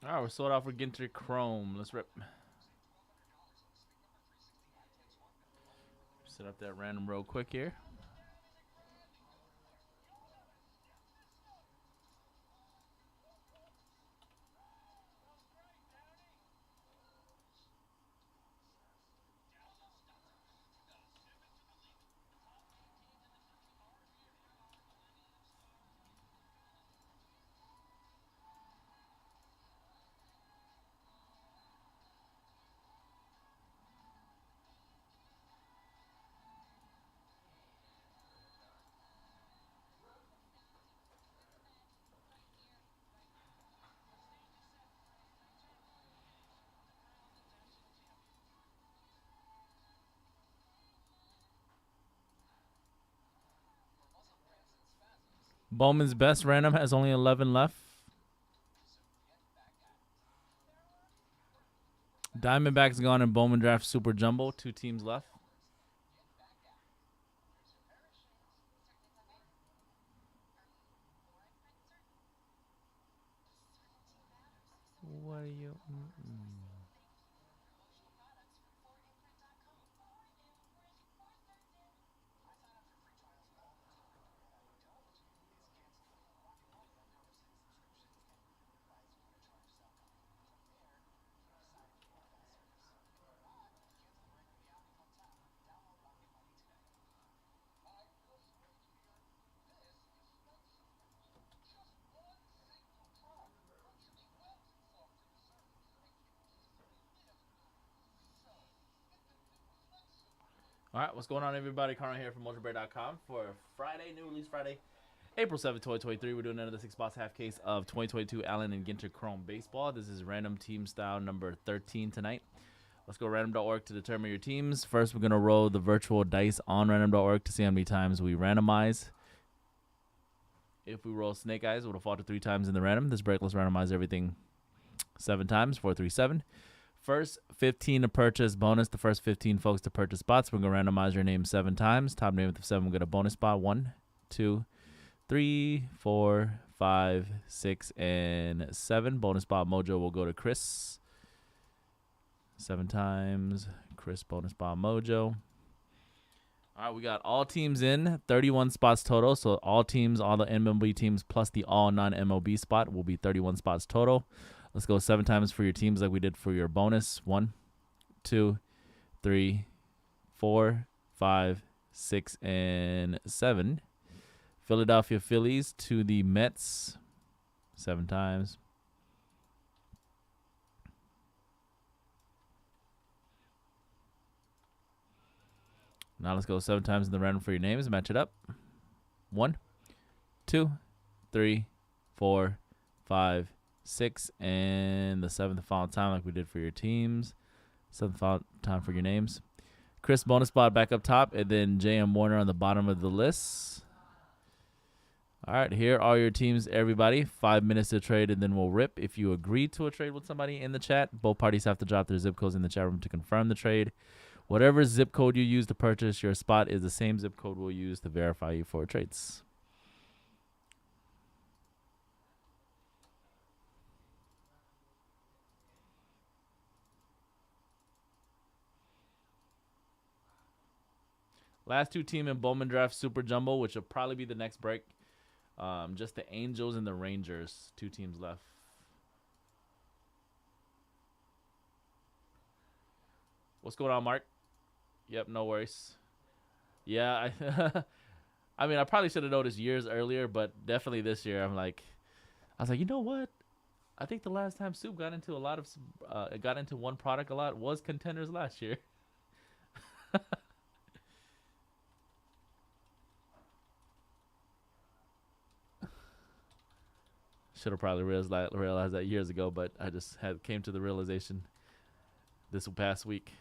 All right, we're sold out for Ginter Chrome. Let's rip. Set up that random real quick here. Bowman's best random has only 11 left. Diamondbacks gone and Bowman draft super jumbo. 2 teams left. What are you? All right, what's going on, everybody? Carmen here from Mojobreak.com for Friday, new release Friday, April 7th, 2023. We're doing another 6-box half case of 2022 Allen and Ginter Chrome Baseball. This is random team style number 13 tonight. Let's go random.org to determine your teams. First, we're going to roll the virtual dice on random.org to see how many times we randomize. If we roll snake eyes, it will fall to 3 times in the random. This break, let's randomize everything 7 times, 4, 3, 7. First 15 to purchase bonus. The first 15 folks to purchase spots. We're going to randomize your name 7 times. Top name with the 7 will get a bonus spot. 1, 2, 3, 4, 5, 6, and 7. Bonus spot mojo will go to Chris. 7 times. Chris bonus spot mojo. All right, we got all teams in. 31 spots total. So all teams, all the MLB teams plus the all non-MLB spot will be 31 spots total. Let's go 7 times for your teams like we did for your bonus. 1, 2, 3, 4, 5, 6, and 7. Philadelphia Phillies to the Mets. 7 times. Now let's go 7 times in the random for your names. Match it up. 1, 2, 3, 4, 5, 6, and the 7th final time like we did for your teams. 7th final time for your names. Chris bonus spot back up top, and then J.M. Warner on the bottom of the list. All right, here are your teams, everybody. 5 minutes to trade, and then we'll rip. If you agree to a trade with somebody in the chat, both parties have to drop their zip codes in the chat room to confirm the trade. Whatever zip code you use to purchase your spot is the same zip code we'll use to verify you for trades. Last 2 team in Bowman Draft Super Jumbo, which will probably be the next break. Just the Angels and the Rangers. 2 teams left. What's going on, Mark? Yep, no worries. Yeah, I mean, I probably should have noticed years earlier, but definitely this year, I was like, you know what? I think the last time Soup got into got into one product a lot was Contenders last year. Should have probably realized that years ago, but I just came to the realization this past week.